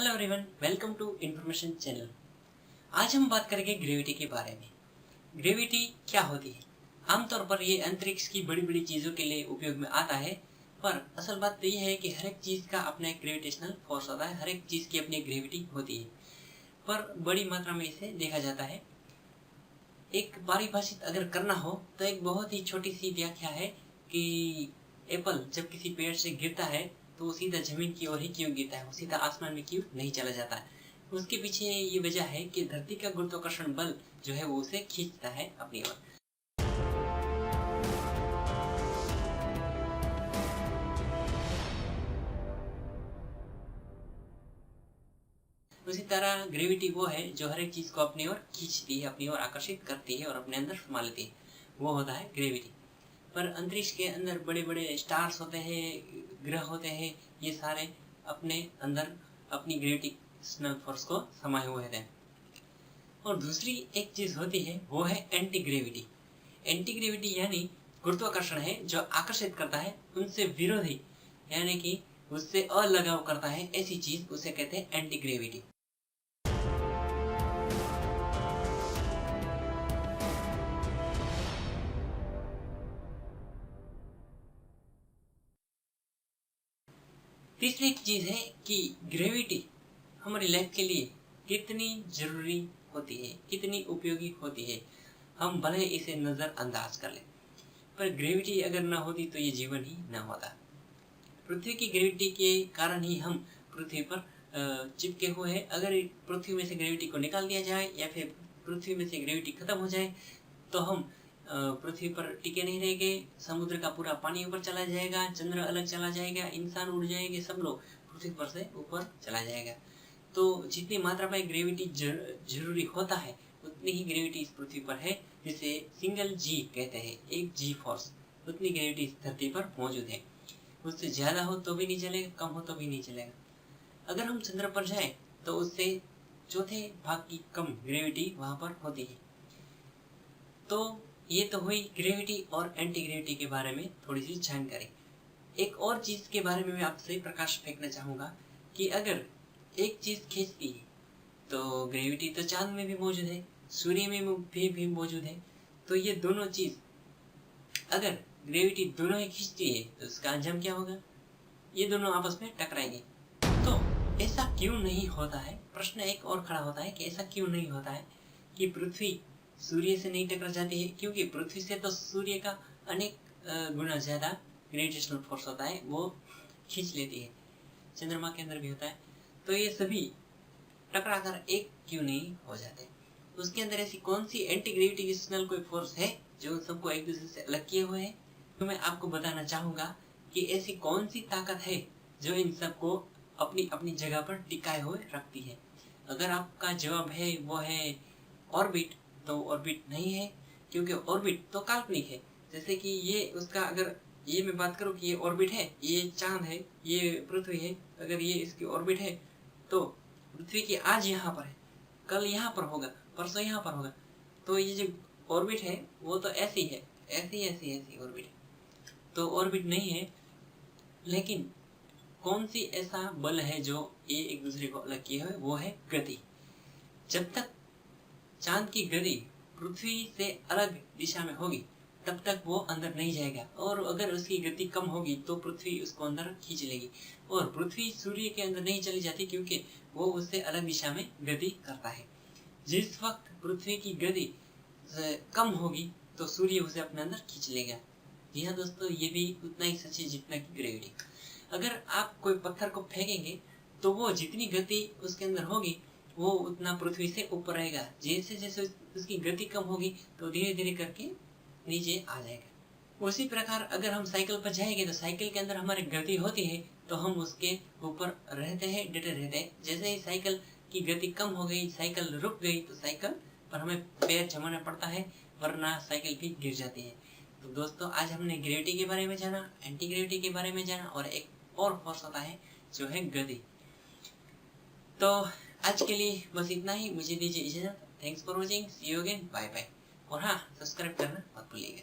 Hello everyone, welcome to information channel. आज हम बात करेंगे ग्रेविटी के बारे में। ग्रेविटी क्या होती है? आमतौर पर ये अंतरिक्ष की बड़ी बड़ी चीज़ों के लिए उपयोग में आता है, पर असल बात तो ये है कि हर एक चीज़ का अपना एक ग्रेविटेशनल फोर्स होता है, हर एक चीज़ की अपनी ग्रेविटी होती है, पर बड़ी मात्रा में इसे देखा जाता है। एक परिभाषित अगर करना हो तो एक बहुत ही छोटी सी व्याख्या है कि एप्पल जब किसी पेड़ से गिरता है तो वो सीधा जमीन की ओर ही क्यों गिरता है, वो सीधा आसमान में क्यों नहीं चला जाता है। उसके पीछे ये वजह है कि धरती का गुरुत्वाकर्षण बल जो है वो उसे खींचता है अपनी ओर। उसी तरह ग्रेविटी वो है जो हर एक चीज को अपनी ओर खींचती है, अपनी ओर आकर्षित करती है और अपने अंदर समा लेती है, वो होता है ग्रेविटी। पर अंतरिक्ष के अंदर बड़े बड़े स्टार्स होते हैं, ग्रह होते हैं, ये सारे अपने अंदर अपनी ग्रेविटेशनल फोर्स को समाये हुए हैं। और दूसरी एक चीज होती है वो है एंटी ग्रेविटी। एंटी ग्रेविटी यानी गुरुत्वाकर्षण है जो आकर्षित करता है, उनसे विरोधी यानी कि उससे अलगाव करता है, ऐसी चीज उसे कहते हैं एंटी ग्रेविटी। तीसरी एक चीज है कि ग्रेविटी हमारी लाइफ के लिए कितनी जरूरी होती है, कितनी उपयोगी होती है। हम भले इसे नजरअंदाज कर लें, पर ग्रेविटी अगर ना होती तो ये जीवन ही ना होता। पृथ्वी की ग्रेविटी के कारण ही हम पृथ्वी पर चिपके हुए हैं। अगर पृथ्वी में से ग्रेविटी को निकाल दिया जाए या फिर पृथ्वी में से ग्रेविटी खत्म हो जाए तो हम पृथ्वी पर टिके नहीं रहेंगे। समुद्र का पूरा पानी ऊपर चला जाएगा, चंद्र अलग चला जाएगा, इंसान उड़ जाएंगे, सब लोग पृथ्वी पर से ऊपर चला जाएगा। तो जितनी मात्रा में ग्रेविटी जरूरी होता है उतनी ही ग्रेविटी इस पृथ्वी पर है, जिसे सिंगल जी कहते हैं, एक जी फोर्स। उतनी ग्रेविटी इस धरती पर मौजूद है। उससे ज्यादा हो तो भी नहीं चलेगा, कम हो तो भी नहीं चलेगा। अगर हम चंद्र पर जाएं तो उससे चौथे भाग की कम ग्रेविटी वहां पर होती है। तो ये तो हुई ग्रेविटी और एंटी ग्रेविटी के बारे में थोड़ी सी जानकारी। एक और चीज के बारे में मैं आपसे प्रकाश फेंकना चाहूंगा कि अगर एक चीज खींचती है तो ग्रेविटी तो चांद में भी मौजूद है, सूर्य में भी मौजूद है। तो ये दोनों चीज अगर ग्रेविटी दोनों ही खींचती है तो उसका अंजाम क्या होगा? ये दोनों आपस में टकराएंगे। तो ऐसा क्यों नहीं होता है? प्रश्न एक और खड़ा होता है कि ऐसा क्यों नहीं होता है कि पृथ्वी सूर्य से नहीं टकरा जाती है? क्योंकि पृथ्वी से तो सूर्य का अनेक गुना ज्यादा ग्रेविटेशनल फोर्स होता है, वो खींच लेती है। चंद्रमा के अंदर भी होता है। तो ये सभी टकरा कर एक क्यों नहीं हो जाते? उसके अंदर ऐसी कौन सी एंटी ग्रेविटेशनल कोई फोर्स है जो सबको एक दूसरे से अलग किए हुए है? तो मैं आपको बताना चाहूंगा कि ऐसी कौन सी ताकत है जो इन सबको अपनी अपनी जगह पर टिकाए हुए रखती है। अगर आपका जवाब है वो है ऑर्बिट, तो ऑर्बिट नहीं है, क्योंकि ऑर्बिट तो काल्पनिक है। जैसे कि ये उसका, अगर ये मैं बात करूं कि ये ऑर्बिट है, ये चांद है, ये पृथ्वी है, अगर ये इसकी ऑर्बिट है तो पृथ्वी की आज यहाँ पर है, कल यहाँ पर होगा, परसों यहाँ पर होगा। तो ये जो ऑर्बिट है वो तो ऐसी है, ऐसी ऐसी ऐसी ऑर्बिट है, तो ऑर्बिट नहीं है। लेकिन कौन सी ऐसा बल है जो ये एक दूसरे को अलग किए हुए? वो है गति। जब तक चांद की गति पृथ्वी से अलग दिशा में होगी तब तक वो अंदर नहीं जाएगा, और अगर उसकी गति कम होगी तो पृथ्वी उसको अंदर खींच लेगी। और पृथ्वी सूर्य के अंदर नहीं चली जाती क्योंकि वो उससे अलग दिशा में गति करता है। जिस वक्त पृथ्वी की गति कम होगी तो सूर्य उसे अपने अंदर खींच लेगा। जी हाँ दोस्तों, ये भी उतना ही सच है जितना की ग्रेविटी। अगर आप कोई पत्थर को फेंकेंगे तो वो जितनी गति उसके अंदर होगी वो उतना पृथ्वी से ऊपर रहेगा। जैसे जैसे उसकी गति कम होगी तो धीरे धीरे करके नीचे आ जाएगा। उसी प्रकार अगर हम साइकिल पर जाएंगे तो साइकिल के अंदर हमारी गति होती है तो हम उसके ऊपर रहते हैं, डटे रहते हैं। जैसे ही साइकिल की गति कम हो गई, साइकिल रुक गई, तो साइकिल पर हमें पैर जमाना पड़ता है, वरना साइकिल भी गिर जाती है। तो दोस्तों, आज हमने ग्रेविटी के बारे में जाना, एंटी ग्रेविटी के बारे में जाना, और एक और फोर्स होता है जो है गति। तो आज के लिए बस इतना ही, मुझे दीजिए इजाजत। Thanks for watching, see you again, bye bye. और हाँ, सब्सक्राइब करना मत भूलिएगा।